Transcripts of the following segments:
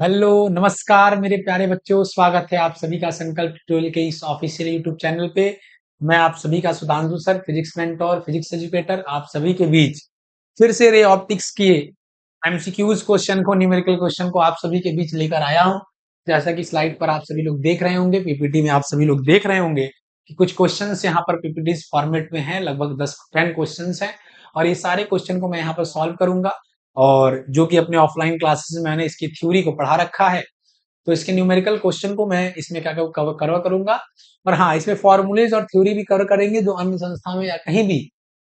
Hello नमस्कार मेरे प्यारे बच्चों, स्वागत है आप सभी का संकल्प ट्यूटोरियल के इस ऑफिशियल यूट्यूब चैनल पे। मैं आप सभी का Sudhanshu sir, physics mentor, physics educator, आप सभी के बीच फिर से रे ऑप्टिक्स के एमसीक्यूज क्वेश्चन को, न्यूमेरिकल क्वेश्चन को आप सभी के बीच लेकर आया हूं। जैसा कि स्लाइड पर आप सभी लोग देख रहे होंगे, पीपीटी में आप सभी लोग देख रहे होंगे कि कुछ क्वेश्चन यहाँ पर पीपीटी फॉर्मेट में है, लगभग 10-10 क्वेश्चन है और ये सारे क्वेश्चन को मैं यहाँ पर सॉल्व करूंगा। और जो कि अपने ऑफलाइन क्लासेस में मैंने इसकी थ्योरी को पढ़ा रखा है, तो इसके न्यूमेरिकल क्वेश्चन को मैं इसमें क्या कवर करूंगा। और हाँ, इसमें फॉर्मूलेज और थ्योरी भी कवर करेंगे, जो अन्य संस्था में या कहीं भी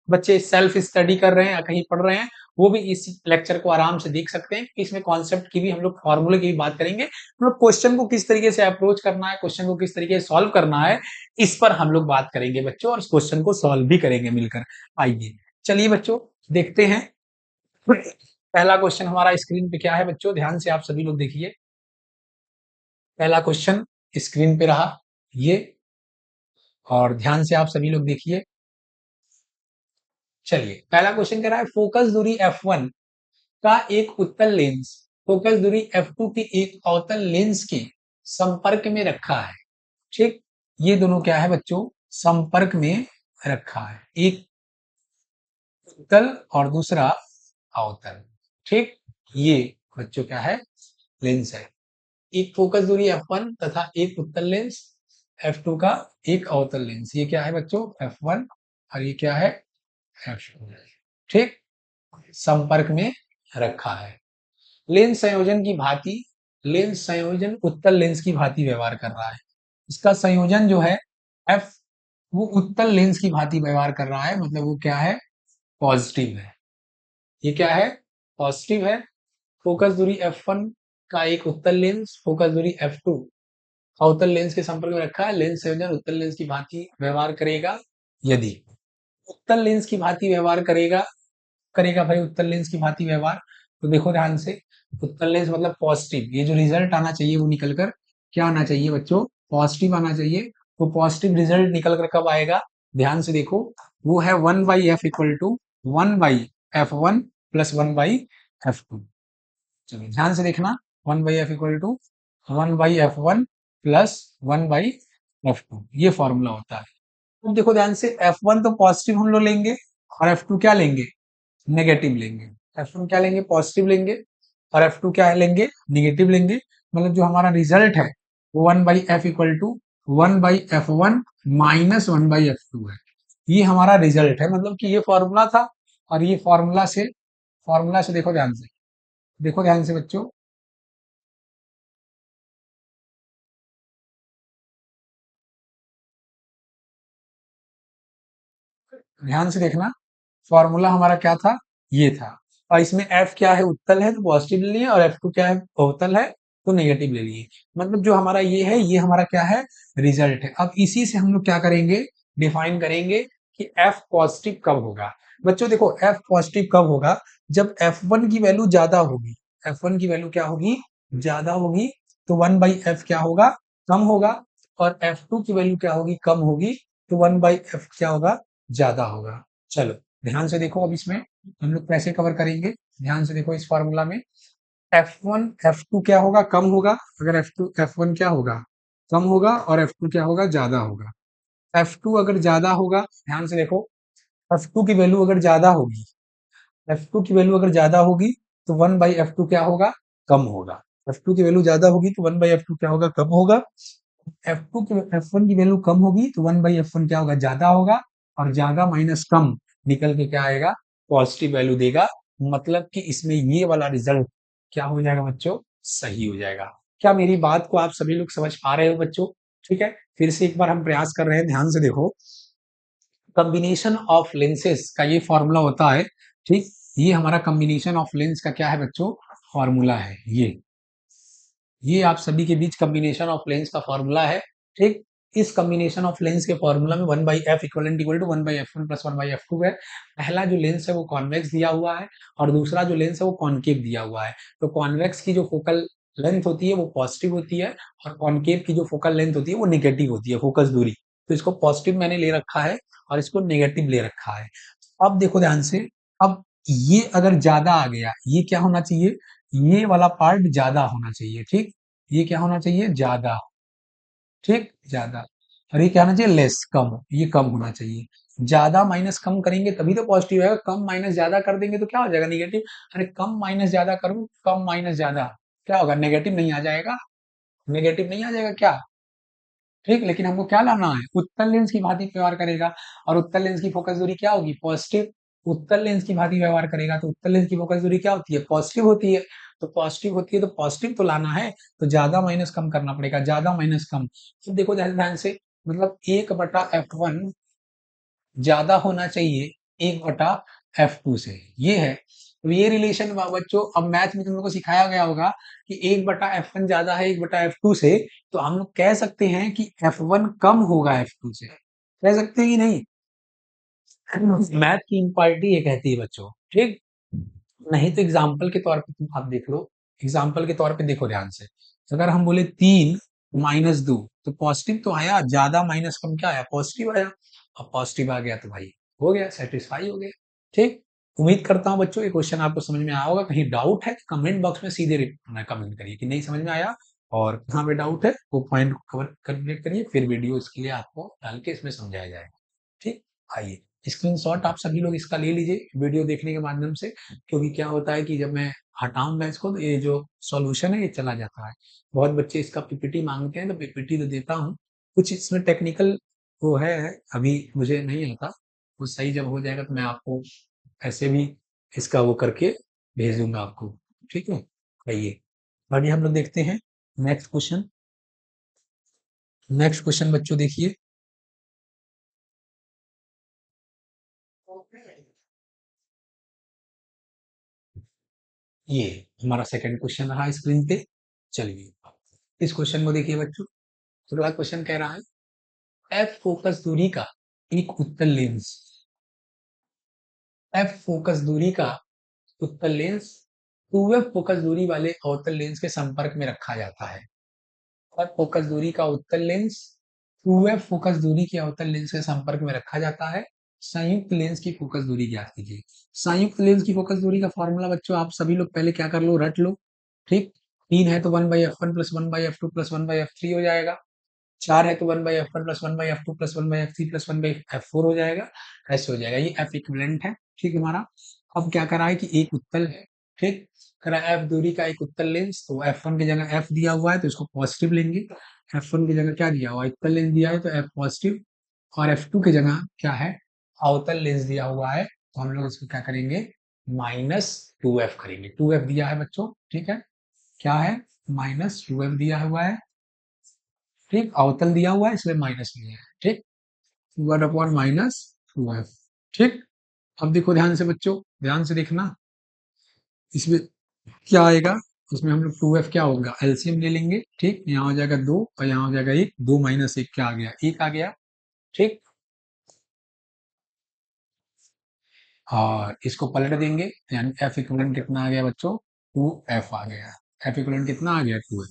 बच्चे सेल्फ स्टडी कर रहे हैं या कहीं पढ़ रहे हैं, वो भी इस लेक्चर को आराम से देख सकते हैं। इसमें कॉन्सेप्ट की भी हम लोग, फॉर्मूले की भी बात करेंगे, हम लोग क्वेश्चन को किस तरीके से अप्रोच करना है, क्वेश्चन को किस तरीके से सॉल्व करना है, इस पर हम लोग बात करेंगे बच्चों, और इस क्वेश्चन को सॉल्व भी करेंगे मिलकर। आइए चलिए बच्चों, देखते हैं। पहला क्वेश्चन हमारा स्क्रीन पे क्या है बच्चों, ध्यान से आप सभी लोग देखिए। पहला क्वेश्चन स्क्रीन पे रहा ये, और ध्यान से आप सभी लोग देखिए। चलिए, पहला क्वेश्चन कह रहा है फोकस दूरी f1 का एक उत्तल लेंस फोकस दूरी f2 की एक अवतल लेंस के संपर्क में रखा है। ठीक, ये दोनों क्या है बच्चों, संपर्क में रखा है, एक उत्तल और दूसरा अवतल। ठीक, ये बच्चों क्या है, लेंस है। एक फोकस दूरी f1 तथा एक उत्तल लेंस f2 का एक अवतल लेंस, ये क्या है बच्चों, f1 और ये क्या है, f2। ठीक, संपर्क में रखा है। लेंस संयोजन की भांति, लेंस संयोजन उत्तल लेंस की भांति व्यवहार कर रहा है। इसका संयोजन जो है f, वो उत्तल लेंस की भांति व्यवहार कर रहा है, मतलब वो क्या है, पॉजिटिव है। ये क्या है, पॉजिटिव है। फोकस दूरी f1 का एक उत्तल लेंस फोकस दूरी f2 अवतल लेंस के संपर्क में रखा है। लेंस संयोजन उत्तल लेंस की भांति व्यवहार करेगा यदि, उत्तल लेंस की भांति व्यवहार करेगा, करेगा भाई उत्तल लेंस की भांति व्यवहार। तो देखो ध्यान से, उत्तल लेंस मतलब पॉजिटिव, ये जो रिजल्ट आना चाहिए वो निकल कर क्या आना चाहिए बच्चों, पॉजिटिव आना चाहिए। तो पॉजिटिव रिजल्ट निकल कर कब आएगा, ध्यान से देखो, वो है 1/f equal to 1/f1 plus 1/f2। चलिए ध्यान से देखना, 1/f equal to 1/f1 plus 1/f2, ये फॉर्मूला होता है। अब देखो ध्यान से, f1 तो पॉजिटिव हम लोग लेंगे और f2 क्या लेंगे, नेगेटिव लेंगे। f1 क्या लेंगे, पॉजिटिव लेंगे, और f2 क्या है लेंगे, नेगेटिव लेंगे। मतलब जो हमारा रिजल्ट है वो 1/f equal to 1/f1 minus 1/f2 है। ये हमारा रिजल्ट है, मतलब कि ये फॉर्मूला था। और ये फॉर्मूला से देखो ध्यान से, देखो ध्यान से बच्चों, ध्यान से देखना, फॉर्मूला हमारा क्या था, ये था। और इसमें f क्या है, उत्तल है तो पॉजिटिव ले लिए, और f2 क्या है, अवतल है तो नेगेटिव ले लिए। मतलब जो हमारा ये है, ये हमारा क्या है, रिजल्ट है। अब इसी से हम लोग क्या करेंगे, डिफाइन करेंगे कि f पॉजिटिव कब होगा। बच्चों देखो, f पॉजिटिव कब होगा, जब f1 की वैल्यू ज्यादा होगी। f1 की वैल्यू क्या होगी, ज्यादा होगी, तो 1/f क्या होगा, कम होगा। और f2 की वैल्यू क्या होगी, कम होगी, तो 1/f क्या होगा, ज्यादा होगा। चलो ध्यान से देखो, अब इसमें हम लोग कैसे कवर करेंगे। ध्यान से देखो, इस फॉर्मूला में F1 F2 क्या होगा, कम होगा। अगर F2 F1 क्या होगा, कम होगा, और F2 क्या होगा, ज्यादा होगा। F2 अगर ज्यादा होगा, ध्यान से देखो, F2 की वैल्यू अगर ज्यादा होगी, F2 की वैल्यू अगर ज्यादा होगी, तो 1/F2 क्या होगा, कम होगा। F2 की वैल्यू ज्यादा होगी तो 1/F2 क्या होगा, कम होगा। F2 की F1 की वैल्यू कम होगी तो 1/F1 क्या होगा, ज्यादा होगा। और ज्यादा माइनस कम निकल के क्या आएगा, पॉजिटिव वैल्यू देगा। मतलब कि इसमें ये वाला रिजल्ट क्या हो जाएगा बच्चों, सही हो जाएगा। क्या मेरी बात को आप सभी लोग समझ पा रहे हो बच्चों, ठीक है। फिर से एक बार हम प्रयास कर रहे हैं, ध्यान से देखो। कॉम्बिनेशन ऑफ लेंसेज का ये फॉर्मूला होता है। ठीक, ये हमारा कॉम्बिनेशन ऑफ लेंस का क्या है बच्चों, फॉर्मूला है ये आप सभी के बीच कॉम्बिनेशन ऑफ लेंस का फॉर्मूला है। ठीक, इस कॉम्बिनेशन ऑफ लेंस के फॉर्मूला में 1/f equal to 1/f1 plus 1/f2 है। पहला जो लेंस है वो कॉन्वेक्स दिया हुआ है, और दूसरा जो लेंस है वो कॉनकेव दिया हुआ है। तो कॉन्वेक्स की जो फोकल लेंथ होती है वो पॉजिटिव होती है, और कॉनकेव की जो फोकल लेंथ होती है वो निगेटिव होती है, फोकस दूरी। तो इसको पॉजिटिव मैंने ले रखा है और इसको नेगेटिव ले रखा है। अब देखो ध्यान से, अब ये अगर ज्यादा आ गया, ये क्या होना चाहिए, ये वाला पार्ट ज्यादा होना चाहिए, ठीक। ये क्या होना चाहिए, ज्यादा, ठीक, ज्यादा। और ये क्या होना चाहिए, लेस, कम, ये कम होना चाहिए। ज्यादा माइनस कम करेंगे तभी तो पॉजिटिव आएगा, कम माइनस ज्यादा कर देंगे तो क्या हो जाएगा, निगेटिव। अरे कम माइनस ज्यादा करूं, कम माइनस ज्यादा क्या होगा, नेगेटिव नहीं आ जाएगा, नेगेटिव नहीं आ जाएगा क्या, ठीक। लेकिन हमको क्या लाना है, उत्तल लेंस की भांति व्यवहार करेगा, और उत्तल लेंस की फोकस दूरी क्या होगी, पॉजिटिव। उत्तल लेंस की भांति व्यवहार करेगा तो उत्तल लेंस की फोकस दूरी क्या होती है, पॉजिटिव होती है। तो पॉजिटिव होती है तो पॉजिटिव तो लाना है, तो ज्यादा माइनस कम करना पड़ेगा, ज्यादा माइनस कम। तो देखो ध्यान ध्यान से, मतलब 1/f1 ज्यादा होना चाहिए 1/f2 से, ये है। तो ये रिलेशन बच्चों, अब मैथ में तुम लोग को सिखाया गया होगा कि 1/f1 ज्यादा है 1/f2 से, तो हम लोग कह सकते हैं कि f1 कम होगा f2 से, कह सकते हैं कि नहीं। मैथ की इम्पॉर्टी ये कहती है बच्चों, ठीक। नहीं तो एग्जाम्पल के तौर पे तुम आप देख लो, एग्जाम्पल के तौर पे देखो ध्यान से। अगर हम बोले 3 - 2, तो पॉजिटिव तो आया, ज्यादा माइनस कम क्या आया, पॉजिटिव आया। अब पॉजिटिव आ गया तो भाई हो गया, सेटिस्फाई हो गया, ठीक। उम्मीद करता हूँ बच्चों ये क्वेश्चन आपको समझ में आया होगा। कहीं डाउट है कमेंट बॉक्स में सीधे कमेंट करिए कि नहीं समझ में आया, और कहाँ पे डाउट है वो पॉइंट को कवर कंप्लीट करिए, फिर वीडियो इसके लिए आपको डाल के इसमें समझाया जाएगा, ठीक। आइए, स्क्रीनशॉट आप सभी लोग इसका ले लीजिए वीडियो देखने के माध्यम से, क्योंकि क्या होता है कि जब मैं हटाऊंगा इसको तो ये जो सॉल्यूशन है ये चला जाता है। बहुत बच्चे इसका पीपीटी मांगते हैं तो पीपीटी तो देता हूँ, कुछ इसमें टेक्निकल वो है, अभी मुझे नहीं आता, वो सही जब हो जाएगा तो मैं आपको ऐसे भी इसका वो करके भेज दूंगा आपको, ठीक है। आइए आगे हम लोग देखते हैं नेक्स्ट क्वेश्चन। नेक्स्ट क्वेश्चन बच्चों देखिए, ये हमारा सेकंड क्वेश्चन रहा स्क्रीन पे। चलिए इस क्वेश्चन को देखिए बच्चों, अगला क्वेश्चन कह रहा है एफ फोकस दूरी का एक उत्तल लेंस, एफ फोकस दूरी का उत्तल लेंस 2f फोकस दूरी वाले अवतल लेंस के संपर्क में रखा जाता है। एफ फोकस दूरी का उत्तल लेंस 2f फोकस दूरी के अवतल लेंस के संपर्क में रखा जाता है। संयुक्त लेंस की फोकस दूरी ज्ञात कीजिए। संयुक्त लेंस की फोकस दूरी का फॉर्मूला बच्चों आप सभी लोग पहले क्या कर लो, रट लो, ठीक। 3 है तो 1/f1 plus 1/f2 plus 1/f3 हो जाएगा। 4 है तो 1/f1 plus 1/f2 plus 1/f3 plus 1/f4 हो जाएगा, ऐसे हो जाएगा। ये एफ इक्विवेलेंट है, ठीक है हमारा। अब क्या करा है कि एक उत्तल है, ठीक। करा एफ दूरी का एक उत्तल लेंस, तो f1 की जगह f दिया हुआ है तो इसको पॉजिटिव लेंगे। f1 की जगह क्या दिया हुआ है, उत्तल लेंस दिया है तो f पॉजिटिव, और f2 की जगह क्या है, अवतल लेंस दिया हुआ है, तो हम लोग इसको क्या करेंगे, -2f करेंगे। 2f दिया है बच्चों, ठीक है, क्या है, -2f दिया हुआ है, ठीक। अवतल दिया हुआ है इसलिए माइनस लिया है, ठीक। 1/-2f, ठीक। अब देखो ध्यान से बच्चों, ध्यान से देखना, इसमें क्या आएगा, उसमें हम लोग 2f क्या होगा, एलसीएम ले लेंगे, ठीक। यहाँ हो जाएगा 2 और यहाँ हो जाएगा 1, 2 - 1 क्या आ गया, 1 आ गया, ठीक। और इसको पलट देंगे, यानी एफ इक्विवेलेंट कितना आ गया बच्चों, 2f आ गया। एफ इक्विवेलेंट कितना आ गया, 2f।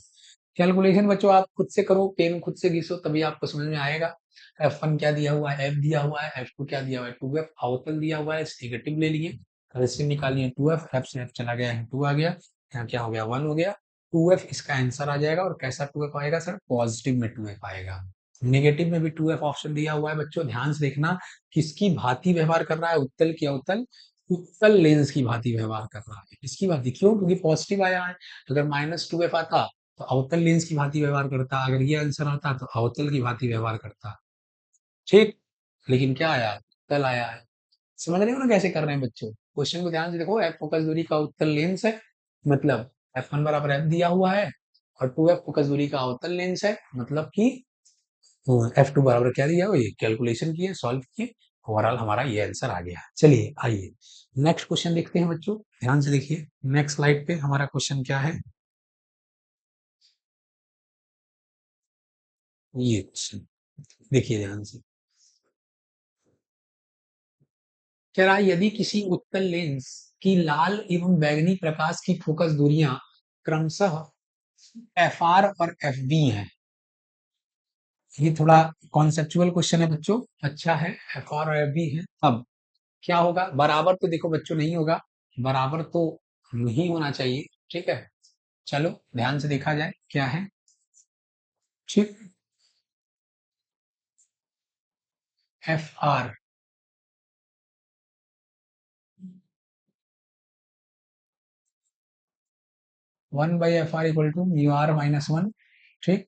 कैलकुलेशन बच्चों आप खुद से करो, पेन खुद से घिसो तभी आपको समझ में आएगा। f1 क्या दिया हुआ है, f दिया हुआ है, f2 क्या दिया हुआ है, 2f। अवतल दिया हुआ है, नेगेटिव ले लिए, एलसीएम निकालिए, 2f, f से f चला गया है, 2 आ गया, यहाँ क्या हो गया, 1 हो गया। 2f इसका आंसर आ जाएगा, और कैसा 2f आएगा सर, पॉजिटिव में 2f आएगा। नेगेटिव में भी 2f ऑप्शन दिया हुआ है बच्चों, ध्यान से देखना, किसकी भांति व्यवहार कर रहा है, उत्तल की अवतल, उत्तल लेंस की भांति व्यवहार कर रहा है। किसकी भांति, क्यों, क्योंकि पॉजिटिव आया है। अगर -2f आता तो अवतल लेंस की भांति व्यवहार करता, अगर ये आंसर आता तो अवतल की भांति व्यवहार करता, ठीक। लेकिन क्या आया, उत्तल आया है। समझ रहे हो ना कैसे कर रहे हैं बच्चों, क्वेश्चन को ध्यान से देखो, एफ फोकस दूरी का उत्तल लेंस है, मतलब f1 बराबर f दिया हुआ है, और 2f फोकस दूरी का अवतल लेंस है, मतलब कि f2 बराबर क्या दिया हुआ, ये कैलकुलेशन किए, सॉल्व किए, ओवरऑल हमारा ये आंसर आ गया। चलिए आइए नेक्स्ट क्वेश्चन देखते हैं बच्चों, ध्यान से देखिए, नेक्स्ट स्लाइड पे हमारा क्वेश्चन क्या है, ये क्वेश्चन देखिए ध्यान से। कह रहा है यदि किसी उत्तल लेंस की लाल एवं बैंगनी प्रकाश की फोकस दूरियां क्रमशः fr और fb हैं, ये थोड़ा कॉन्सेप्चुअल क्वेश्चन है बच्चों, अच्छा है, fr और fb है, अब क्या होगा, बराबर तो देखो बच्चों नहीं होगा, बराबर तो नहीं होना चाहिए, ठीक है, चलो ध्यान से देखा जाए क्या है। ठीक, F R, 1/F r = μr - 1, ठीक,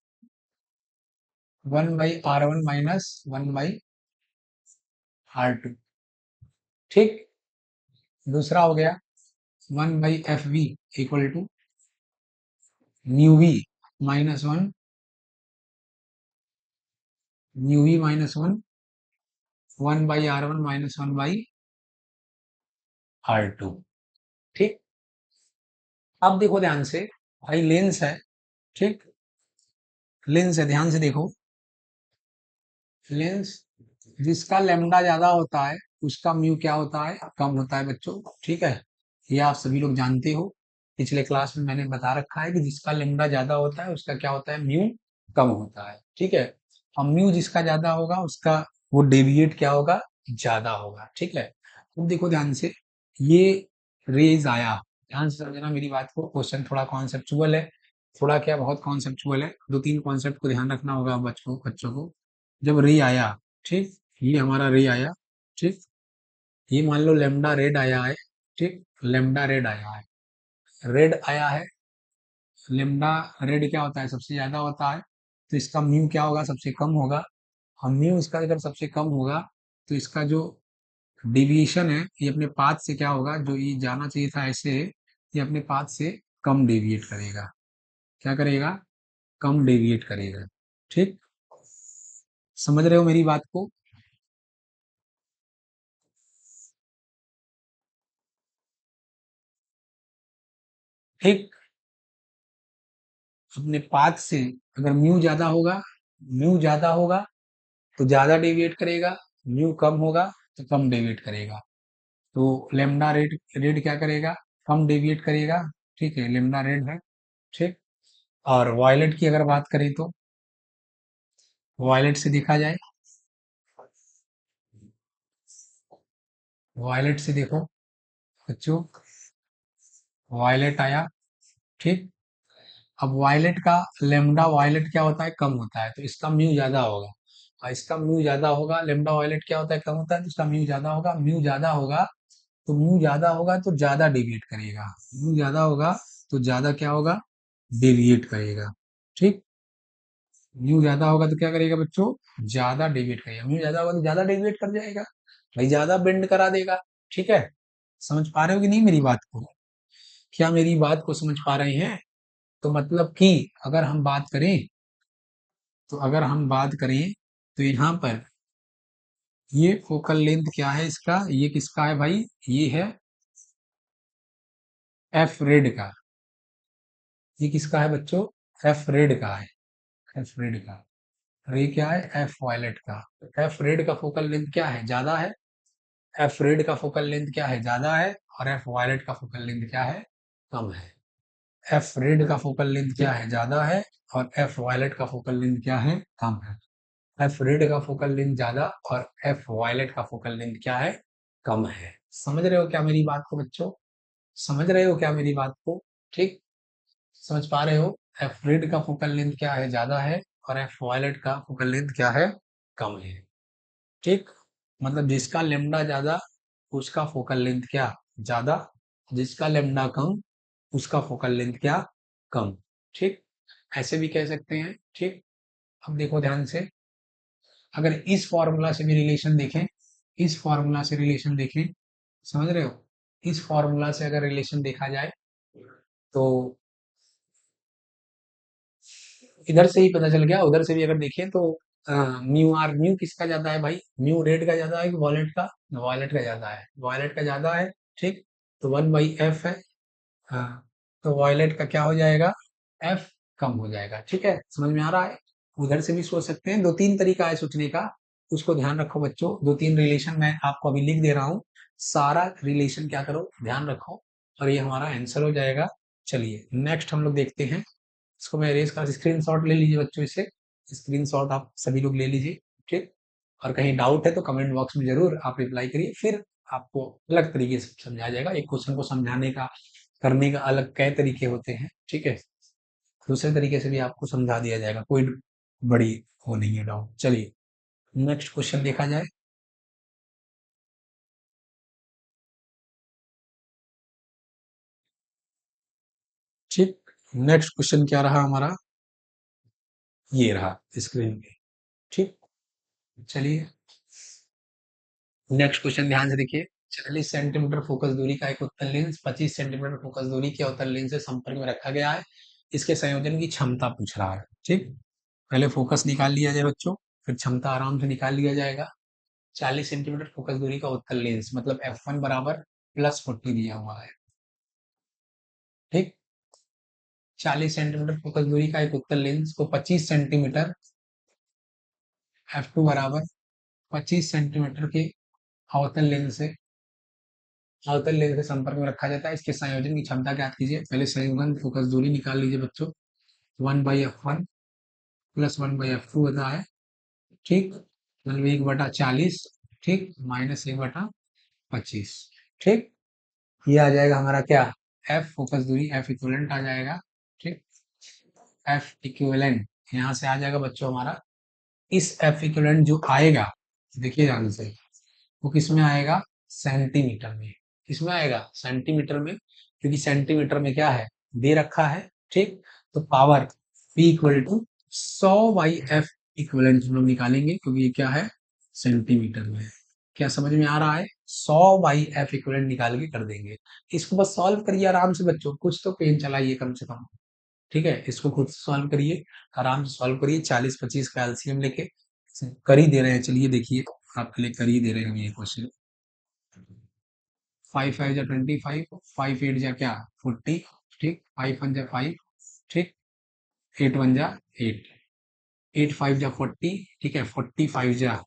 1/r1 - 1/r2, ठीक। दूसरा हो गया 1/Fv = μv - 1, μv - 1, 1/r1 - 1/r2, ठीक। अब देखो ध्यान से, भाई लेंस है, ठीक, लेंस है, ध्यान से देखो, लेंस जिसका लेमडा ज्यादा होता है उसका म्यू क्या होता है, कम होता है बच्चों, ठीक है। ये आप सभी लोग जानते हो, पिछले क्लास में मैंने बता रखा है कि जिसका लेमडा ज्यादा होता है उसका क्या होता है, म्यू कम होता है, ठीक है। अब म्यू जिसका ज्यादा होगा उसका वो डेविएट क्या होगा, ज्यादा होगा, ठीक है। अब देखो ध्यान से, ये रेज आया, ध्यान से समझना मेरी बात को, क्वेश्चन थोड़ा कॉन्सेप्चुअल है, थोड़ा क्या बहुत कॉन्सेप्चुअल है, दो तीन कॉन्सेप्ट को ध्यान रखना होगा बच्चों बच्चों को। जब रे आया, ठीक, ये हमारा रे आया, ठीक, ये मान लो लेमडा रेड आया है, ठीक, लेमडा रेड आया है, रेड आया है, लेमडा रेड क्या होता है, सबसे ज्यादा होता है, तो इसका म्यू क्या होगा, सबसे कम होगा। और म्यू इसका अगर सबसे कम होगा तो इसका जो डेविएशन है ये अपने पाथ से क्या होगा, जो ये जाना चाहिए था ऐसे, ये अपने पाथ से कम डेविएट करेगा, क्या करेगा, कम डेविएट करेगा, ठीक। समझ रहे हो मेरी बात को। ठीक, अपने पाथ से अगर म्यू ज्यादा होगा, म्यू ज्यादा होगा तो ज्यादा डेविएट करेगा, म्यू कम होगा तो कम डेविएट करेगा। तो लेमडा रेड, रेड क्या करेगा, कम डेविएट करेगा, ठीक है, लेमडा रेड है, ठीक। और वायलेट की अगर बात करें तो वायलेट से देखा जाए, वायलेट से देखो बच्चों, वायलेट आया, ठीक। अब वायलेट का लेमडा वायलेट क्या होता है, कम होता है, तो इसका म्यू ज्यादा होगा, और इसका म्यू ज्यादा होगा, लेमडा वायलेट क्या होता है, कम होता है, तो इसका म्यू ज्यादा होगा, म्यू ज्यादा होगा तो म्यू ज्यादा होगा तो ज्यादा डेविएट करेगा, म्यू ज्यादा होगा तो ज्यादा क्या होगा, डेविएट करेगा, ठीक। म्यू ज्यादा होगा तो क्या करेगा बच्चों, ज्यादा डेविएट करेगा, म्यू ज्यादा होगा तो ज्यादा डेविएट कर जाएगा, भाई ज्यादा बेंड करा देगा, ठीक है। समझ पा रहे हो कि नहीं मेरी बात को, क्या मेरी बात को समझ पा रहे हैं। तो मतलब कि अगर हम बात करें, तो अगर हम बात करें तो यहाँ पर ये फोकल लेंथ क्या है इसका, ये किसका है भाई, ये है एफ रेड का, ये किसका है बच्चों, एफ रेड का है, एफ रेड का। और ये क्या है, एफ वायलेट का। एफ रेड का फोकल लेंथ क्या है, ज्यादा है, एफ रेड का फोकल लेंथ क्या है, ज्यादा है, और एफ वायलेट का फोकल लेंथ क्या है, कम है। एफ रेड का फोकल लेंथ क्या है, ज्यादा है, और एफ वायलेट का फोकल लेंथ क्या है, कम है। एफ रेड का फोकल लेंथ ज्यादा और एफ वायलेट का फोकल लेंथ क्या है, कम है। समझ रहे हो क्या मेरी बात को बच्चों, समझ रहे हो क्या मेरी बात को, ठीक, समझ पा रहे हो। एफ रेड का फोकल लेंथ क्या है, ज्यादा है, और एफ वायलेट का फोकल लेंथ क्या है, कम है, ठीक। मतलब जिसका लेमडा ज्यादा उसका फोकल लेंथ क्या, ज्यादा, जिसका लेमडा कम उसका फोकल लेंथ क्या, कम, ठीक। ऐसे भी कह सकते हैं, ठीक। अब देखो ध्यान से, अगर इस फॉर्मूला से भी रिलेशन देखें, इस फॉर्मूला से रिलेशन देखें, समझ रहे हो, इस फॉर्मूला से अगर रिलेशन देखा जाए तो इधर से ही पता चल गया, उधर से भी अगर देखें तो म्यू आर, म्यू किसका ज्यादा है भाई, म्यू रेड का ज्यादा है कि वॉलेट का, वॉलेट का ज्यादा है, वॉलेट का ज्यादा है, ठीक। तो 1/f है, हाँ, तो वॉयलेट का क्या हो जाएगा, एफ कम हो जाएगा, ठीक है, समझ में आ रहा है। उधर से भी सोच सकते हैं, दो तीन तरीका है सोचने का, उसको ध्यान रखो बच्चों, दो तीन रिलेशन मैं आपको अभी लिख दे रहा हूँ, सारा रिलेशन क्या करो, ध्यान रखो, और ये हमारा आंसर हो जाएगा। चलिए नेक्स्ट हम लोग देखते हैं, इसको मैं एरेज का स्क्रीनशॉट ले लीजिए बच्चों, इसे स्क्रीनशॉट आप सभी लोग ले लीजिए, ठीक। और कहीं डाउट है तो कमेंट बॉक्स में जरूर आप रिप्लाई करिए, फिर आपको अलग तरीके से समझाया जाएगा, एक क्वेश्चन को समझाने का करने का अलग कई तरीके होते हैं, ठीक है। दूसरे तरीके से भी आपको समझा दिया जाएगा, कोई बड़ी वो नहीं है डाउट। चलिए नेक्स्ट क्वेश्चन देखा जाए। ठीक, नेक्स्ट क्वेश्चन क्या रहा हमारा, ये रहा स्क्रीन पे। ठीक, चलिए नेक्स्ट क्वेश्चन ध्यान से देखिए। 40 सेंटीमीटर फोकस दूरी का एक उत्तल लेंस 25 सेंटीमीटर फोकस दूरी के अवतल लेंस से संपर्क में रखा गया है। इसके संयोजन की क्षमता पूछ रहा है। ठीक, पहले फोकस निकाल लिया जाए बच्चों, फिर क्षमता आराम से निकाल लिया जाएगा। 40 सेंटीमीटर फोकस दूरी का उत्तल लेंस मतलब F1 बराबर +40 दिया हुआ है। ठीक, 40 सेंटीमीटर फोकस दूरी का एक उत्तल लेंस को 25 सेंटीमीटर F2 बराबर 25 सेंटीमीटर के अवतल लेंस से संपर्क में रखा जाता है। इसके संयोजन की क्षमता ज्ञात कीजिए। पहले संयोजन फोकस दूरी निकाल लीजिए बच्चों। 1/F1 प्लस 1/F2 होता है। ठीक, मतलब 1/40, ठीक, माइनस 1/25। ठीक, ये आ जाएगा हमारा क्या, एफ फोकस दूरी, एफ इक्विवेलेंट आ जाएगा। ठीक, एफ इक्विवेलेंट यहाँ से आ जाएगा बच्चों हमारा। इस एफ इक्विवेलेंट जो आएगा, देखिए ध्यान से, वो किस में आएगा, सेंटीमीटर में। किस में आएगा, सेंटीमीटर में, क्योंकि सेंटीमीटर में क्या है, दे रखा है। ठीक, तो power P equal to 100/F equivalent हम लोग निकालेंगे, क्योंकि ये क्या है, सेंटीमीटर में है। क्या समझ में आ रहा है, 100/F इक्विवेलेंट निकाल के कर देंगे। इसको बस सॉल्व करिए आराम से बच्चों, कुछ तो पेन चलाइए कम से कम। ठीक है, इसको खुद से सॉल्व करिए, आराम से सॉल्व करिए। 40-25 का एलसीएम लेके कर ही दे रहे हैं। चलिए देखिए, आपके लिए कर ही दे रहे हैं हम ये क्वेश्चन। 5×5 = 25, 5×8 क्या, 40। ठीक, 5×1 = 5। ठीक, 8×1 = 8, 8×5 = 40। ठीक है, 40×5 =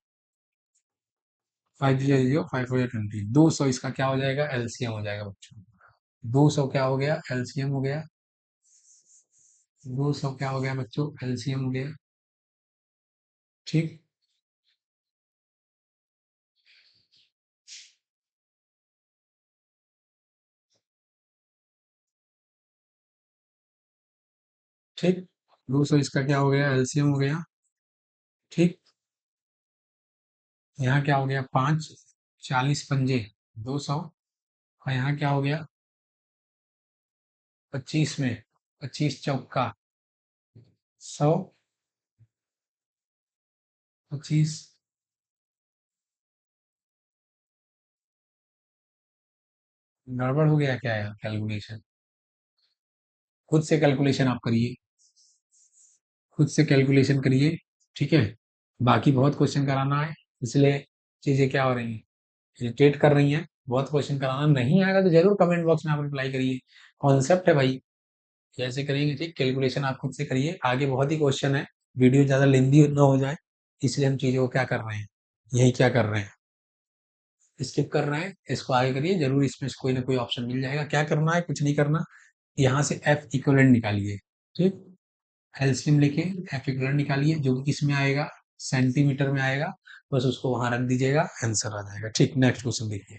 5×0, 200 इसका क्या हो जाएगा, एलसीएम हो जाएगा बच्चों। 200 क्या हो गया, एलसीएम हो गया। 200 क्या हो गया बच्चों, एलसीएम हो गया। ठीक, ठीक, 200 इसका क्या हो गया, एलसीएम हो गया। ठीक, यहाँ क्या हो गया, 5, 40×5 = 200। और यहाँ क्या हो गया, 25 में, 25×4 = 100, 25। गड़बड़ हो गया क्या है कैलकुलेशन, खुद से कैलकुलेशन आप करिए, खुद से कैलकुलेशन करिए। ठीक है, बाकी बहुत क्वेश्चन कराना है, इसलिए चीजें क्या हो रही हैं, इरिटेट कर रही हैं। बहुत क्वेश्चन कराना, नहीं आएगा तो जरूर कमेंट बॉक्स में आप रिप्लाई करिए। कॉन्सेप्ट है भाई, कैसे करेंगे, ठीक, कैलकुलेशन आप खुद से करिए। आगे बहुत ही क्वेश्चन है, वीडियो ज्यादा लेंदी ना हो जाए, इसलिए हम चीजों को क्या कर रहे हैं, यही क्या कर रहे हैं, स्किप कर रहे हैं। इसको आगे करिए, जरूर इसमें से कोई ना कोई ऑप्शन मिल जाएगा। क्या करना है, कुछ नहीं करना, यहाँ से एफ इक्वलेंट निकालिए। ठीक, एलसीएम लेके एफ इक्वलेंट निकालिए, जो कि किस में आएगा, सेंटीमीटर में आएगा। बस उसको वहां रख दीजिएगा, आंसर आ जाएगा। ठीक, नेक्स्ट क्वेश्चन देखिए।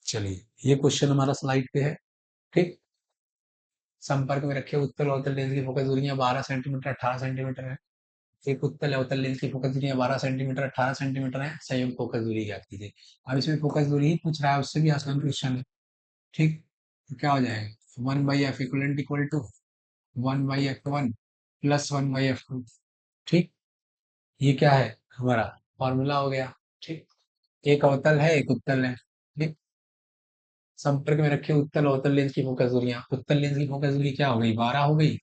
चलिए, ये क्वेश्चन हमारा स्लाइड पे है। ठीक, संपर्क में रखे उत्तल और अवतल लेंस की फोकस दूरियां 12 सेंटीमीटर, 18 सेंटीमीटर है। एक उत्तल अवतल लेंस की फोकस दूरी 12 सेंटीमीटर, 18 सेंटीमीटर है। संयुक्त फोकस दूरी ज्ञात कीजिए। अब इसमें फोकस दूरी ही पूछ रहा है, उससे भी आसान क्वेश्चन है। ठीक, तो क्या हो जाएगा, 1/F equivalent equal to 1/F1 plus 1/F2। ठीक, ये क्या है, हमारा फॉर्मूला हो गया। ठीक, एक अवतल है, एक उत्तल है। ठीक, संपर्क में रखे उत्तल और अवतल लेंस की फोकस दूरियां, उत्तल लेंस की फोकस दूरी क्या हो गई, 12 हो गई,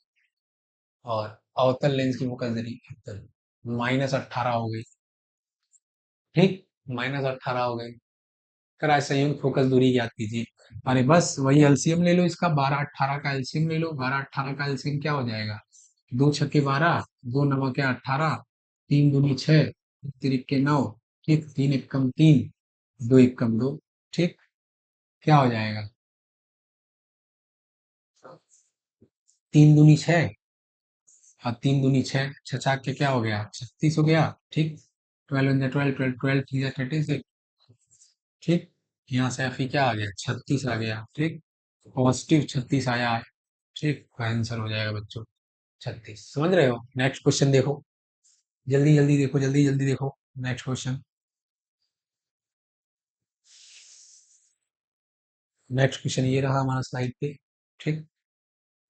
और अवतल लेंस की फोकस दूरी -18 हो गई। ठीक, -18 हो गई। कराए संयुक्त फोकस दूरी ज्ञात कीजिए। अरे बस वही एलसीएम ले लो इसका, 12 18 का एलसीएम ले लो। 12 18 का एलसीएम क्या हो जाएगा, 2×6 = 12, 2×9 = 18, 3×2 = 6, तिरिक के 9। ठीक, 3 × 1 = 3, 2 × 1 = 2। ठीक, क्या हो जाएगा, 3×2 = 6, और 3×2 = 6, 6×4 क्या हो गया, 36 हो गया। ठीक, 12×1 = 12, 12 12 3 × 36, ठीक। यहाँ से एफ क्या आ गया, 36 आ गया। ठीक, पॉजिटिव 36 आया है। ठीक, आंसर हो जाएगा बच्चों 36। समझ रहे हो? नेक्स्ट क्वेश्चन देखो, जल्दी जल्दी देखो, जल्दी जल्दी देखो। नेक्स्ट क्वेश्चन, नेक्स्ट क्वेश्चन ये रहा हमारा स्लाइड पे। ठीक,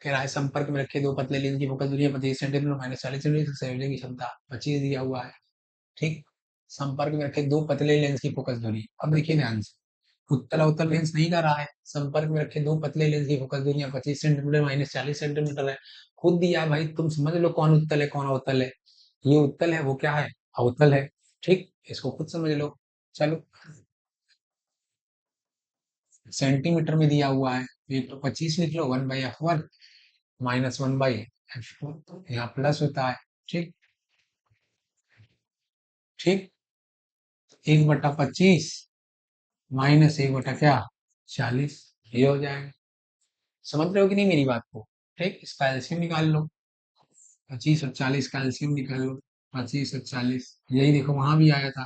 कह रहा है संपर्क में रखे दो पतले लेंस की फोकस दूरी है 25 सेंटीमीटर, -40 सेंटीमीटर, संयोजन की क्षमता 25 दिया हुआ है। ठीक, संपर्क में रखे दो पतले लेंस की फोकस दूरी। अब देखिए ध्यान से, उत्तल अवतल लेंस नहीं कर रहा है, संपर्क में रखे दो पतले लेंस की फोकस दूरी 25 सेंटीमीटर, -40 सेंटीमीटर है। खुद दिया है भाई, तुम समझ लो कौन उत्तल है कौन अवतल है। ये उत्तल है, वो क्या है, अवतल है। ठीक, इसको खुद समझ लो। चलो, सेंटीमीटर में दिया हुआ है, ये तो 25 लिख लो, 1/f1 -1/f2, यहाँ प्लस होता है। ठीक, ठीक, 1/25 -1 क्या, 40, ये हो जाएगा। समझ रहे हो कि नहीं मेरी बात को? ठीक, इसका एलसीएम निकाल लो, 25 और 40 का एलसीएम निकाल लो। 25 और 40, यही देखो वहां भी आया था।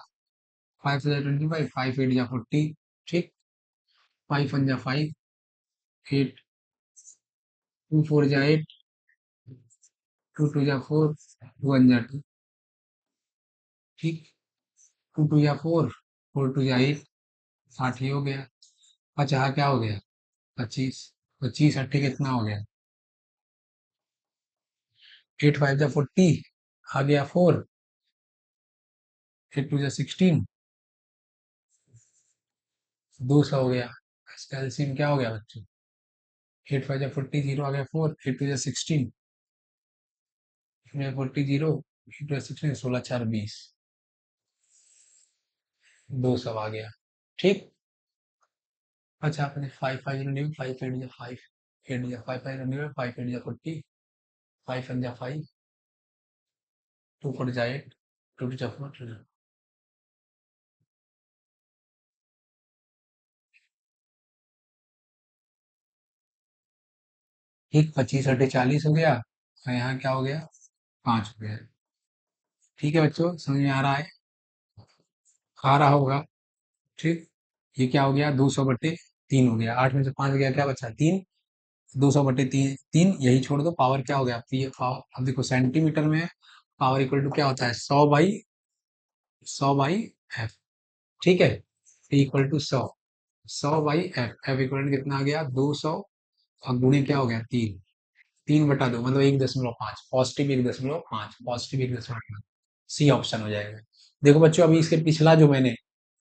5 25, 5 8 जा 40। ठीक, 5 1 जा 5, 8 2 4 जा 8, 2 2 जा 4, 2 1 जा 2। ठीक, 2 2 जा 4, 4 2 जा 8, 60 ही हो गया। अच्छा, हाँ, क्या हो गया, 25, 25 8 कितना हो गया, 8 5 जा 40, आ गया 4, 8 2 जा 16, 200 हो गया। इसका एलसीएम क्या हो गया बच्चों, 8 5 जा 40, 0 आ गया 4, 8 2 जा 16, 40 0, 8 2 जा 16, 16 4 20, 200 आ गया। ठीक, अच्छा आपने 5 5 5 8 जा 5, 8 जा 5 5 8 जा 40, 5 1 जा 5, 2 4 जा 8, 2 2 जा 4। ठीक, 25 8 40 हो गया, और यहाँ क्या हो गया, 5 हो गया। ठीक है बच्चों, समझ में आ रहा है, आ रहा होगा। ठीक, ये क्या हो गया, 200/3 हो गया, 8 में से 5 गया, क्या बचा, 3। 200/3, 3 यही छोड़ दो, पावर क्या हो गया, तो ये पावर, अब देखो सेंटीमीटर में पावर इक्वल टू क्या होता है, 100/100/f। ठीक है, इक्वल टू 100 100/f इक्वल कितना आ गया, 200, और गुणे क्या हो गया, 3। 3/2 मतलब 1.5, पॉजिटिव 1.5, पॉजिटिव 1.5। सी ऑप्शन हो जाएगा। देखो बच्चों, अभी इसके पिछला जो मैंने,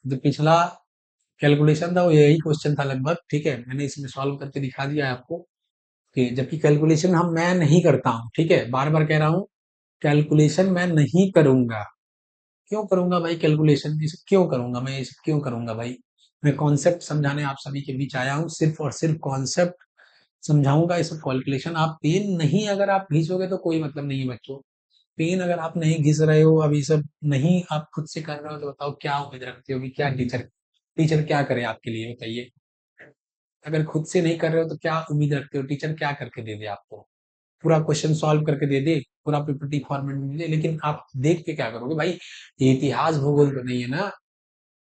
जो पिछला कैलकुलेशन था वो यही क्वेश्चन था लगभग। ठीक है, मैंने इसमें सॉल्व करके दिखा दिया है आपको, कि जबकि कैलकुलेशन हम मैं नहीं करता हूँ। ठीक है, बार बार कह रहा हूँ, कैलकुलेशन मैं नहीं करूंगा। क्यों करूंगा भाई कैलकुलेशन, ये सब क्यों करूंगा मैं, ये सब क्यों करूंगा भाई। मैं कॉन्सेप्ट समझाने आप सभी के बीच आया हूँ, सिर्फ और सिर्फ कॉन्सेप्ट समझाऊंगा। ये सब कैलकुलेशन आप पेन नहीं अगर आप घिसोगे तो कोई मतलब नहीं है बच्चों। पेन अगर आप नहीं घिस रहे हो, अभी सब नहीं आप खुद से कर रहे हो, तो बताओ क्या उम्मीद रखते हो कि क्या टीचर, टीचर क्या करे आपके लिए, बताइए। अगर खुद से नहीं कर रहे हो तो क्या उम्मीद रखते हो टीचर क्या करके दे दे आपको, पूरा क्वेश्चन सॉल्व करके दे दे, पूरा पीपीटी फॉर्मेट में दे दे, लेकिन आप देख के क्या करोगे भाई। ये इतिहास भूगोल तो नहीं है ना,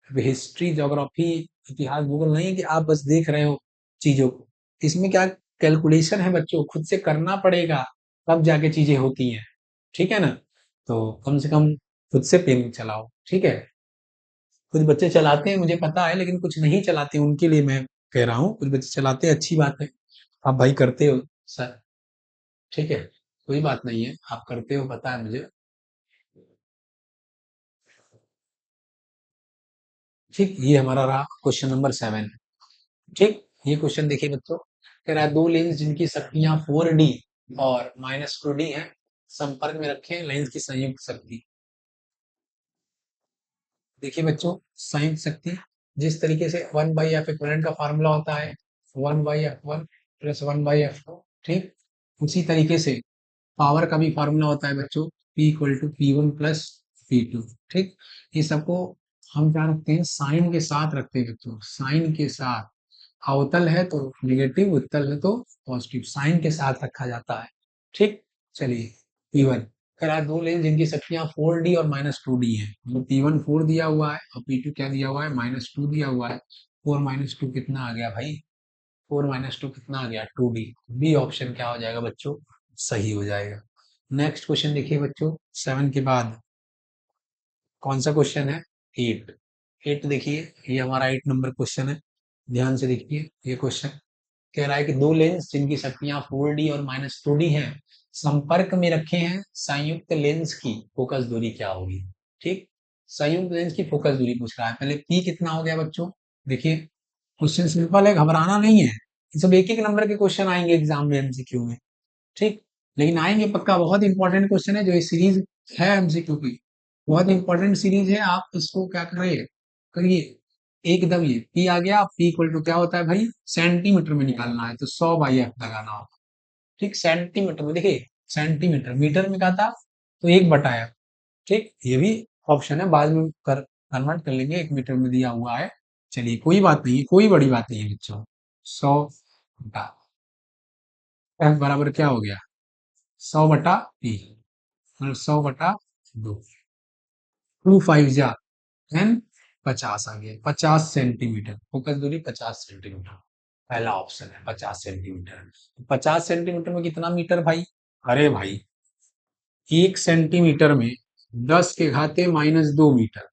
हिस्ट्री ज्योग्राफी, इतिहास भूगोल नहीं है कि आप बस देख रहे हो चीजों को। इसमें क्या कैलकुलेशन है बच्चों, खुद से करना पड़ेगा, तब जाके चीजें होती हैं। ठीक है ना, तो कम से कम खुद से पेन चलाओ। ठीक है, कुछ बच्चे चलाते हैं मुझे पता है, लेकिन कुछ नहीं चलाते, उनके लिए मैं कह रहा हूँ, कुछ बच्चे चलाते हैं, अच्छी बात है, आप भाई करते हो सर। ठीक है, कोई बात नहीं है, आप करते हो पता है मुझे। ठीक, ये हमारा रहा क्वेश्चन नंबर 7। ठीक, ये क्वेश्चन देखिए बच्चों, कह रहा है दो लेंस जिनकी शक्तियां 4D और -2D है, संपर्क में रखें, लेंस की संयुक्त शक्ति। देखिए बच्चों, संयुक्त शक्ति, जिस तरीके से 1/f इक्विवेलेंट का फार्मूला होता है 1/f1 + 1/f2। ठीक, उसी तरीके से पावर का भी फार्मूला होता है बच्चों, P = P1 + P2। ठीक, ये सबको हम क्या रखते हैं, साइन के साथ रखते हैं बच्चों, साइन के साथ। अवतल है तो निगेटिव, उत्तल है तो पॉजिटिव, साइन के साथ रखा जाता है। ठीक, चलिए, P1 कह रहा है दो लेंस जिनकी शक्तियां 4D और -2D है, मतलब P1 4 दिया हुआ है और P2 क्या दिया हुआ है, -2 दिया हुआ है। 4 -2 कितना आ गया भाई, 4 - 2 कितना आ गया, 2D। बी ऑप्शन क्या हो जाएगा बच्चों, सही हो जाएगा। नेक्स्ट क्वेश्चन देखिए बच्चों, 7 के बाद कौन सा क्वेश्चन है, 8। 8 देखिए, ये हमारा 8 नंबर क्वेश्चन है। ध्यान से देखिए ये क्वेश्चन कह रहा है कि दो लेंस जिनकी शक्तियां 4D और -2D हैं, संपर्क में रखे हैं, संयुक्त लेंस की फोकस दूरी क्या होगी। ठीक, संयुक्त लेंस की फोकस दूरी पूछ रहा है। पहले P कितना हो गया बच्चों, देखिए क्वेश्चन सिंपल है, घबराना नहीं है। ये सब एक एक नंबर के क्वेश्चन आएंगे एग्जाम में, एमसीक्यू में। ठीक, लेकिन आएंगे पक्का, बहुत इंपॉर्टेंट क्वेश्चन है जो ये सीरीज है एमसीक्यू की, बहुत इंपॉर्टेंट सीरीज है। आप इसको क्या करिए, करिए एकदम। ये पी आ गया, पी इक्वल टू क्या होता है भाई, सेंटीमीटर में निकालना है तो 100/f लगाना होगा। ठीक, सेंटीमीटर में देखिए, सेंटीमीटर मीटर में कहा था तो 1/f। ठीक, ये भी ऑप्शन है, बाद में कर कन्वर्ट कर लेंगे, 1 मीटर में दिया हुआ है। चलिए कोई बात नहीं है, कोई बड़ी बात नहीं है बच्चों। 100/f बराबर क्या हो गया, 100/p, मतलब 100/2। 2 5 जा 50 आ गया, 50 सेंटीमीटर फोकस दूरी, 50 सेंटीमीटर। पहला ऑप्शन है 50 सेंटीमीटर। 50 सेंटीमीटर में कितना मीटर भाई, अरे भाई 1 सेंटीमीटर में 10 के घाते -2 मीटर।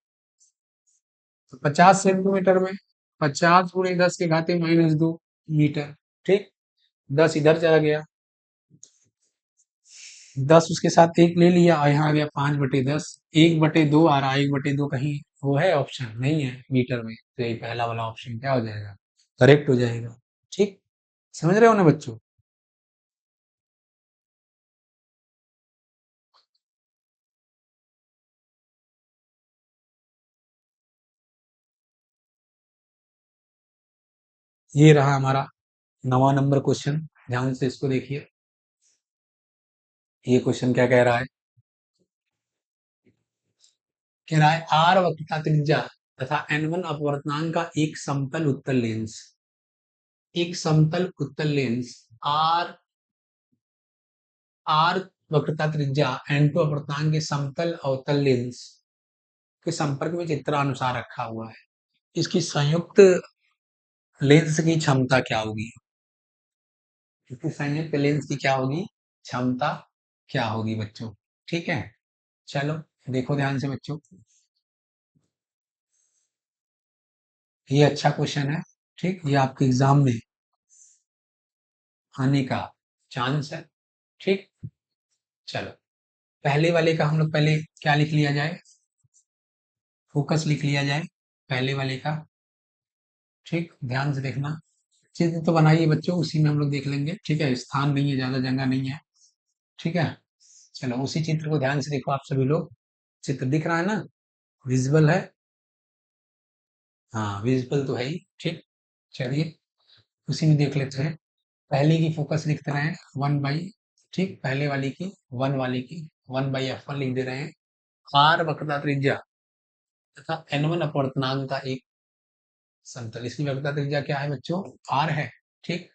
तो 50 सेंटीमीटर में 50 × 10 के घाते -2 मीटर। ठीक, 10 इधर चला गया, 10 उसके साथ एक ले लिया और यहाँ आ गया 5/10। 1/2 आ रहा है, 1/2 कहीं वो है ऑप्शन नहीं है मीटर में, तो ये पहला वाला ऑप्शन क्या हो जाएगा, करेक्ट हो जाएगा। ठीक, समझ रहे हो ना बच्चों। ये रहा हमारा 9वां नंबर क्वेश्चन। ध्यान से इसको देखिए, ये क्वेश्चन क्या कह रहा है, कह रहा है आर वक्रता त्रिज्या तथा n1 अपवर्तनांक का एक समतल उत्तल लेंस, एक समतल उत्तल लेंस आर, आर वक्रता त्रिज्या n2 अपवर्तनांक के समतल अवतल लेंस के संपर्क में चित्रानुसार रखा हुआ है। इसकी संयुक्त लेंस की क्षमता क्या होगी, इसकी संयुक्त लेंस की क्या होगी, क्षमता क्या होगी बच्चों। ठीक है, चलो देखो ध्यान से बच्चों, ये अच्छा क्वेश्चन है। ठीक, ये आपके एग्जाम में आने का चांस है। ठीक, चलो पहले वाले का हम लोग पहले क्या लिख लिया जाए, फोकस लिख लिया जाए पहले वाले का। ठीक, ध्यान से देखना, चित्र तो बनाइए बच्चों, उसी में हम लोग देख लेंगे। ठीक है, स्थान नहीं है, ज्यादा जगह नहीं है। ठीक है, चलो उसी चित्र को ध्यान से देखो आप सभी लोग, चित्र दिख रहा है ना, विजिबल है, हाँ विजिबल तो है ही। ठीक, चलिए उसी में देख लेते हैं। पहले की फोकस लिखते रहे 1/, ठीक पहले वाली की, 1 वाली की 1/f1 लिख दे रहे हैं। आर वक्रता त्रिज्या तथा n1 अपवर्तनांक का एक समतल, इसकी वक्रता त्रिज्या क्या है बच्चों, आर है। ठीक,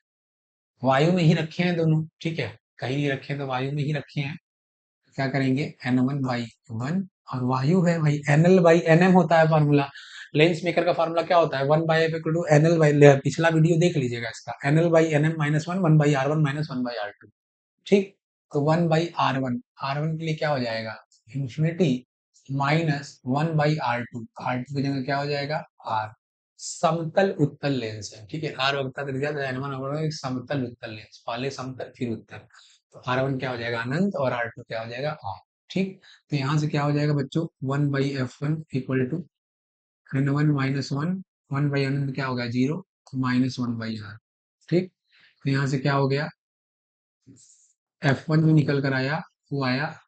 वायु में ही रखे हैं दोनों, ठीक है, कहीं नहीं रखे हैं तो वायु में ही रखे हैं। क्या करेंगे, n1/1, और वायु है भाई, nl/nm होता है फार्मूला। लेंस मेकर का फार्मूला क्या होता है, 1/f इक्वल टू nl, पिछला वीडियो देख लीजिएगा इसका, nl/nm -1, 1/r1 -1/r2। ठीक, तो 1/r1, r1 के लिए क्या हो जाएगा, इंफिनिटी, -1/r2, r2 की जगह क्या हो जाएगा, r। समतल उत्तल लेंस है, ठीक है, r वक्रता त्रिज्या तो n1 over एक समतल उत्तल लेंस, पहले समतल फिर उत्तल, तो r1 क्या हो जाएगा अनंत और r2 क्या हो जाएगा r। ठीक, तो यहाँ से क्या हो जाएगा बच्चों, 1/f1 इक्वल टू n1 -1, 1 अनंत क्या होगा 0, -1/r। ठीक, तो यहाँ से क्या हो गया, f1 जो निकल कर आया वो आया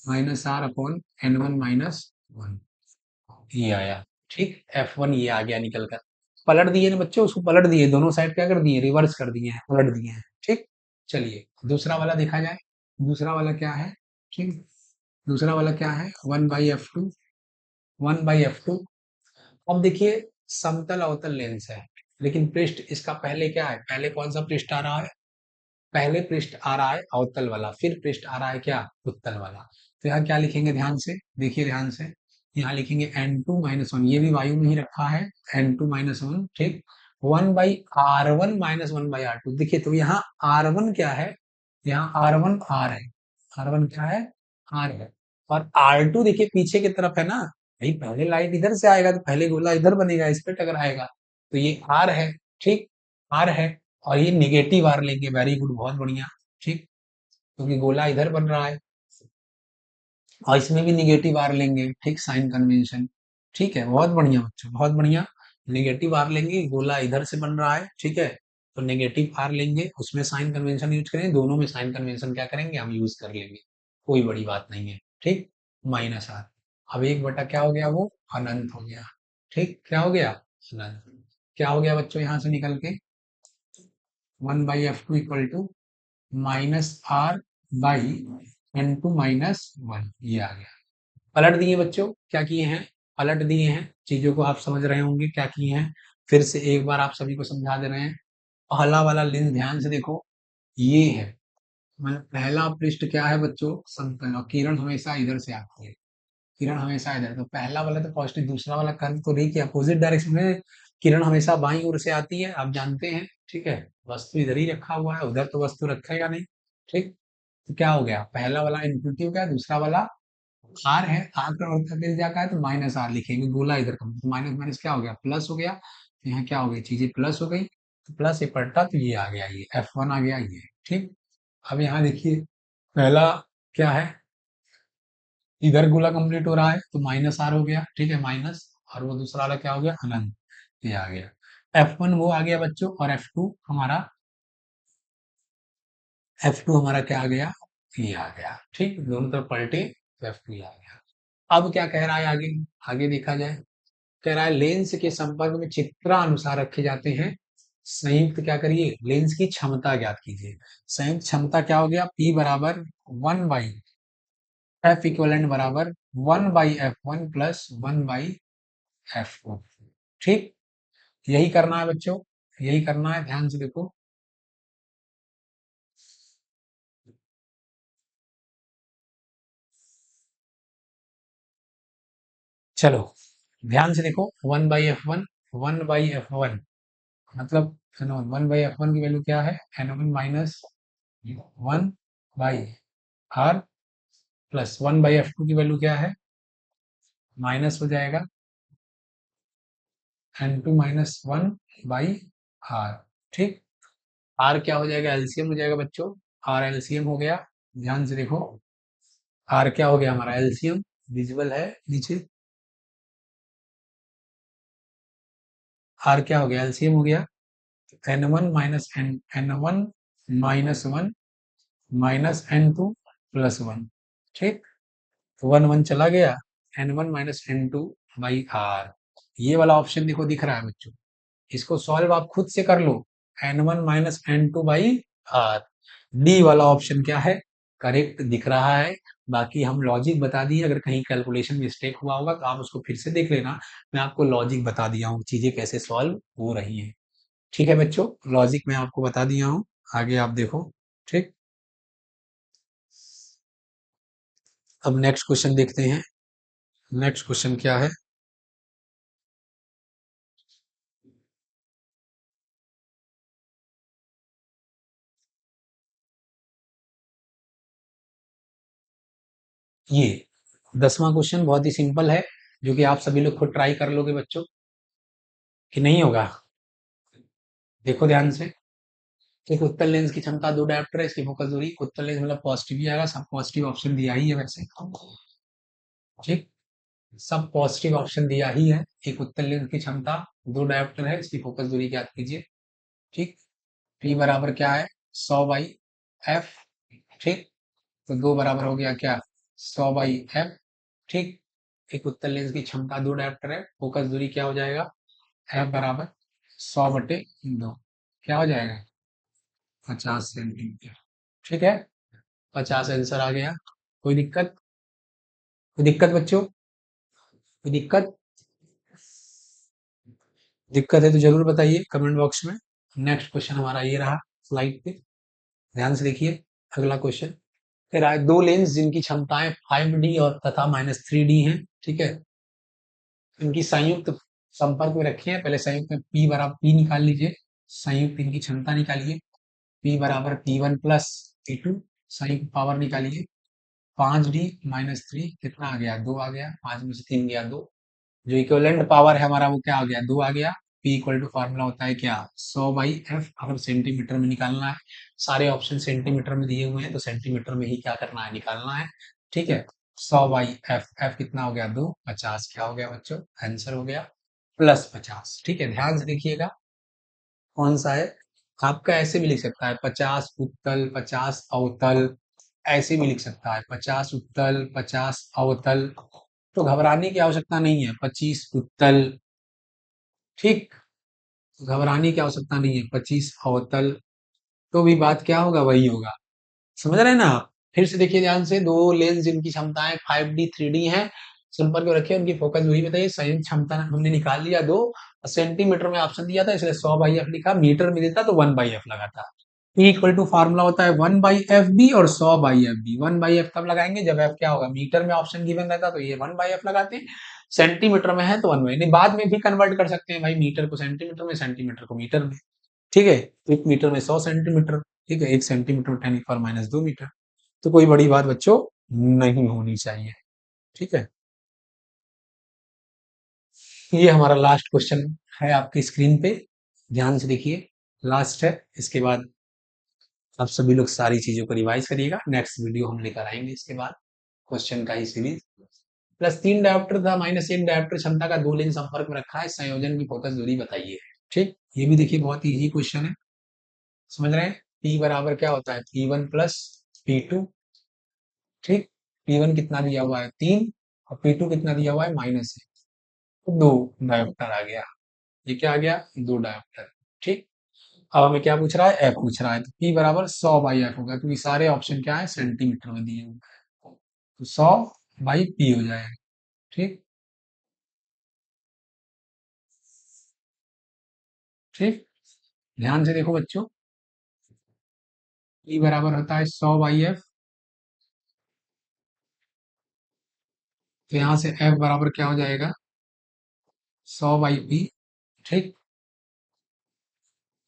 -r/n1 - 1, ये आया। ठीक, F1 ये आ गया निकल कर, पलट दिए ना बच्चों, उसको पलट दिए, दोनों साइड क्या कर दिए, रिवर्स कर दिए हैं, पलट दिए हैं। ठीक, चलिए दूसरा वाला देखा जाए, दूसरा वाला क्या है। ठीक, दूसरा वाला क्या है, 1/f2, 1/f2। अब देखिए समतल अवतल लेंस है, लेकिन पृष्ठ इसका पहले क्या है, पहले कौन सा पृष्ठ आ रहा है, पहले पृष्ठ आ रहा है अवतल वाला, फिर पृष्ठ आ रहा है क्या, उत्तल वाला। तो यहाँ क्या लिखेंगे, ध्यान से देखिए, ध्यान से यहाँ लिखेंगे n2 - 1, ये भी वायु में ही रखा है, n2 - 1, ठीक, 1/r1 - 1/r2। देखिए तो यहाँ r1 क्या है, यहाँ r1 r है, r1 क्या है, r है, और r2 देखिए पीछे की तरफ है ना, भाई पहले लाइट इधर से आएगा तो पहले गोला इधर बनेगा, इस पे टकराएगा, तो ये r है, ठीक, r है, और ये निगेटिव आर लेंगे, वेरी गुड, बहुत बढ़िया, ठीक, क्योंकि गोला इधर बन रहा है, और इसमें भी निगेटिव आर लेंगे, ठीक, साइन कन्वेंशन, ठीक है, बहुत बढ़िया बच्चों, बहुत बढ़िया, निगेटिव आर लेंगे, गोला इधर से बन रहा है, ठीक है, तो नेगेटिव आर लेंगे, उसमें साइन कन्वेंशन यूज करेंगे, दोनों में साइन कन्वेंशन क्या करेंगे, हम यूज कर लेंगे, कोई बड़ी बात नहीं है, ठीक, -r, अब 1/, क्या हो गया, वो अनंत हो गया, ठीक, क्या हो गया, अनंत, क्या हो गया बच्चों यहाँ से निकल के, 1/f2 इक्वल टू -r/n2 - 1, ये आ गया। पलट दिए बच्चों, क्या किए हैं, पलट दिए हैं, चीजों को आप समझ रहे होंगे क्या किए हैं, फिर से एक बार आप सभी को समझा दे रहे हैं। पहला वाला लेंस ध्यान से देखो, ये है, मतलब पहला पृष्ठ क्या है बच्चों, समतल, और किरण हमेशा इधर से आती है, किरण हमेशा इधर, तो पहला वाला तो पॉजिटिव, दूसरा वाला कर्व तो नहीं, कि अपोजिट डायरेक्शन में किरण हमेशा बाईं ओर से आती है, आप जानते हैं, ठीक है, वस्तु इधर ही रखा हुआ है, उधर तो वस्तु रखेगा नहीं, ठीक, तो क्या हो गया, पहला वाला इन्फिनिटी हो गया, दूसरा वाला आर है, आर का अर्थ क्या का है, तो -r लिखेंगे, गोला इधर का, माइनस माइनस क्या हो गया, प्लस हो गया, तो यहाँ क्या हो गई, चीजें प्लस हो गई, तो प्लस ये पलटा, तो ये आ गया, ये F1 आ गया, ये ठीक। अब यहाँ देखिए, पहला क्या है, इधर गोला कंप्लीट हो रहा है, तो -r हो गया, ठीक है, माइनस, और वो दूसरा वाला क्या हो गया, अनंत, ये आ गया, F1 वो आ गया बच्चों, और F2 हमारा क्या आ गया, ये आ गया, ठीक, दोनों तरफ पलटे, तो F2 आ गया। अब क्या कह रहा है आगे, आगे देखा जाए, कह रहा है लेंस के संपर्क में चित्रानुसार रखे जाते हैं संयुक्त, क्या करिए, लेंस की क्षमता ज्ञात कीजिए, संयुक्त क्षमता क्या हो गया, P बराबर 1/f इक्वलेंट बराबर 1/f1 प्लस 1/f2, ठीक, यही करना है बच्चों, यही करना है, ध्यान से देखो, चलो ध्यान से देखो, 1/f1, 1/f1 मतलब N1 की वैल्यू क्या है, N1 minus 1/r plus 1/f2 की वैल्यू क्या है, माइनस हो जाएगा N2 - 1/r, ठीक, r क्या हो जाएगा, एलसीएम हो जाएगा बच्चों, r एलसीएम हो गया, ध्यान से देखो, r क्या हो गया हमारा, एलसीएम, विजिबल है नीचे, r क्या हो गया, एलसीएम हो गया, N1 - 1 -N2 + 1, ठीक, 1 1 चला गया, N1 - N2/r, ये वाला ऑप्शन देखो दिख रहा है बच्चों, इसको सॉल्व आप खुद से कर लो, N1 - N2/r, डी वाला ऑप्शन क्या है, करेक्ट दिख रहा है। बाकी हम लॉजिक बता दिए, अगर कहीं कैलकुलेशन मिस्टेक हुआ होगा तो आप उसको फिर से देख लेना, मैं आपको लॉजिक बता दिया हूँ, चीजें कैसे सॉल्व हो रही हैं, ठीक है बच्चों, लॉजिक मैं आपको बता दिया हूँ, आगे आप देखो, ठीक। अब नेक्स्ट क्वेश्चन देखते हैं, नेक्स्ट क्वेश्चन क्या है, ये 10वां क्वेश्चन बहुत ही सिंपल है, जो कि आप सभी लोग खुद ट्राई कर लोगे बच्चों, कि नहीं होगा, देखो ध्यान से, एक उत्तल लेंस की क्षमता 2 डायोप्टर है, इसकी फोकस दूरी, उत्तल लेंस मतलब पॉजिटिव ही आएगा, सब पॉजिटिव ऑप्शन दिया ही है वैसे, ठीक, सब पॉजिटिव ऑप्शन दिया ही है, एक उत्तल लेंस की क्षमता 2 डायोप्टर है, इसकी फोकस दूरी ज्ञात कीजिए, ठीक, p बराबर क्या है, 100/f, ठीक, तो 2 बराबर हो गया क्या, 100/f, ठीक, एक उत्तल लेंस की क्षमता 2 डायोप्टर है, फोकस दूरी क्या हो जाएगा, f बराबर 100/2, क्या हो जाएगा, 50 सेंटीमीटर, ठीक है, 50 आंसर आ गया, कोई दिक्कत, कोई दिक्कत बच्चों, कोई दिक्कत, दिक्कत है तो जरूर बताइए कमेंट बॉक्स में। नेक्स्ट क्वेश्चन हमारा ये रहा स्लाइड पे, ध्यान से देखिए अगला क्वेश्चन। कह रहा है दो लेंस जिनकी क्षमताएं 5D और तथा -3D हैं, ठीक है, इनकी संयुक्त संपर्क में रखी है। पहले संयुक्त में P बराबर P निकाल लीजिए, संयुक्त इनकी क्षमता निकालिए। P बराबर P1 प्लस P2, संयुक्त पावर निकालिए। 5D-3 कितना आ गया, 2 आ गया, 5 में से 3 गया 2, जो इक्विवेलेंट पावर है हमारा वो क्या आ गया, 2 आ गया। P इक्वल टू फार्मूला होता है क्या, 100/F, अगर सेंटीमीटर में निकालना है, सारे ऑप्शन सेंटीमीटर में दिए हुए हैं तो सेंटीमीटर में ही क्या करना है, निकालना है, ठीक है। 100/F, F कितना हो गया, 2, 50 क्या हो गया बच्चों, आंसर हो गया +50, ठीक है। ध्यान से देखिएगा कौन सा है, आपका ऐसे भी लिख सकता है 50 उत्तल 50 अवतल, ऐसे भी लिख सकता है 50 उत्तल 50 अवतल, तो घबराने की आवश्यकता नहीं है, 25 उत्तल, ठीक, घबराने की आवश्यकता नहीं है, 25 अवतल, तो भी बात क्या होगा, वही होगा। समझ रहे हैं ना आप? फिर से देखिए ध्यान से, दो लेंस जिनकी क्षमताएं 5D 3D हैं, संपर्क में रखे, उनकी फोकस दूरी बताइए। संयुक्त क्षमता हमने निकाल लिया 2, सेंटीमीटर में ऑप्शन दिया था इसलिए 100/F लिखा, मीटर में देता तो 1/F लगाता। P इक्वल टू फार्मूला होता है 1/FB और 100/FB। 1/F तब लगाएंगे जब F क्या होगा, मीटर में ऑप्शन गिवन रहता तो ये 1/F लगाते हैं, सेंटीमीटर में है तो 1/, नहीं बाद में भी कन्वर्ट कर सकते हैं भाई, मीटर को सेंटीमीटर में, सेंटीमीटर को मीटर में, ठीक है। 1 मीटर में 100 सेंटीमीटर, ठीक है, 1 सेंटीमीटर 10⁻²मीटर, तो कोई बड़ी बात बच्चों नहीं होनी चाहिए, ठीक है। ये हमारा लास्ट क्वेश्चन है आपकी स्क्रीन पे, ध्यान से देखिए, लास्ट है, इसके बाद आप सभी लोग सारी चीजों को रिवाइज करिएगा, नेक्स्ट वीडियो हम लेकर आएंगे इसके बाद क्वेश्चन का ही सीरीज। +3 डायोप्टर तथा -1 डायोप्टर क्षमता का दो लेंस संपर्क में रखा है, संयोजन की फोकस दूरी बताइए, ठीक। ये भी देखिए बहुत इजी क्वेश्चन है, समझ रहे हैं। P बराबर क्या होता है, P1 प्लस P2, ठीक। P1 कितना दिया हुआ है, 3, और P2 कितना दिया हुआ है, -1, तो 2 डायोप्टर आ गया, ये क्या आ गया, 2 डायोप्टर, ठीक। अब हमें क्या पूछ रहा है, F पूछ रहा है, तो P बराबर 100/F होगा, क्योंकि सारे ऑप्शन क्या है, सेंटीमीटर में दिए हुए हैं, तो 100/P हो जाएगा, ठीक, ठीक। ध्यान से देखो बच्चों, P बराबर होता है 100/F, तो यहाँ से F बराबर क्या हो जाएगा, 100/P, ठीक,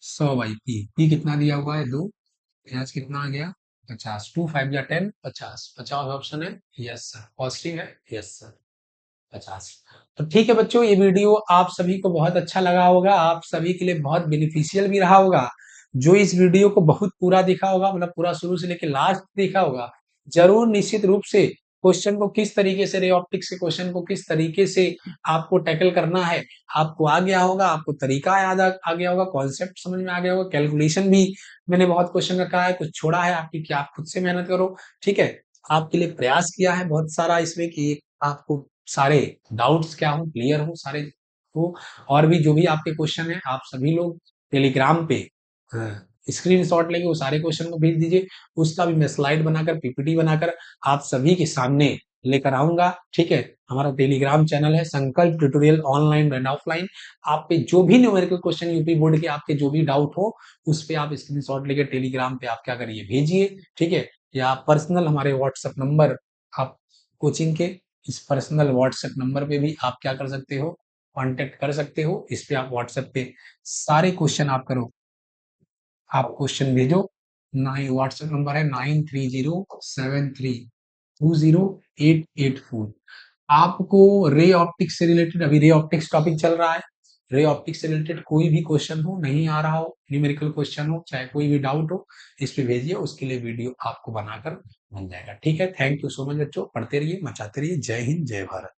100/P। P कितना दिया हुआ है, 2, यहाँ से कितना आ गया, 50, 2 5 या 10, 50, 50 ऑप्शन है, यस सर, पॉजिटिव है, यस सर, 50। तो ठीक है बच्चों, ये वीडियो आप सभी को बहुत अच्छा लगा होगा, आप सभी के लिए बहुत बेनिफिशियल भी रहा होगा। जो इस वीडियो को बहुत पूरा देखा होगा, मतलब पूरा शुरू से लेकर लास्ट देखा होगा, जरूर निश्चित रूप से क्वेश्चन को किस तरीके से, रे ऑप्टिक्स के क्वेश्चन को किस तरीके से आपको टैकल करना है, आपको आ गया होगा, आपको तरीका याद आ गया होगा, कॉन्सेप्ट समझ में आ गया होगा, कैलकुलेशन भी मैंने बहुत क्वेश्चन रखा है, कुछ छोड़ा है आपकी कि आप खुद से मेहनत करो, ठीक है। आपके लिए प्रयास किया है बहुत सारा इसमें कि आपको सारे डाउट्स क्या हो, क्लियर हो सारे हो, और भी जो भी आपके क्वेश्चन है आप सभी लोग टेलीग्राम पे स्क्रीनशॉट लेके वो सारे क्वेश्चन को भेज दीजिए, उसका भी मैं स्लाइड बनाकर पीपीटी बनाकर आप सभी के सामने लेकर आऊंगा, ठीक है। हमारा टेलीग्राम चैनल है संकल्प ट्यूटोरियल ऑनलाइन एंड ऑफलाइन, आप पे जो भी न्यूमेरिकल क्वेश्चन यूपी बोर्ड के आपके जो भी डाउट हो, उस पे आप स्क्रीनशॉट लेके टेलीग्राम पे आप क्या करिए, भेजिए, ठीक है। या पर्सनल हमारे व्हाट्सएप नंबर, आप कोचिंग के इस पर्सनल व्हाट्सएप नंबर पे भी आप क्या कर सकते हो, कांटेक्ट कर सकते हो, इस पे आप व्हाट्सएप पे सारे क्वेश्चन आप करो, आप क्वेश्चन भेजो, व्हाट्सएप नंबर है 9307320884। आपको रे ऑप्टिक्स से रिलेटेड, अभी रे ऑप्टिक्स टॉपिक चल रहा है, रे ऑप्टिक्स से रिलेटेड कोई भी क्वेश्चन हो, नहीं आ रहा हो, न्यूमेरिकल क्वेश्चन हो, चाहे कोई भी डाउट हो, इस पे भेजिए, उसके लिए वीडियो आपको बनाकर मिल जाएगा, ठीक है। थैंक यू सो मच बच्चों, पढ़ते रहिए, मचाते रहिए, जय हिंद जय भारत।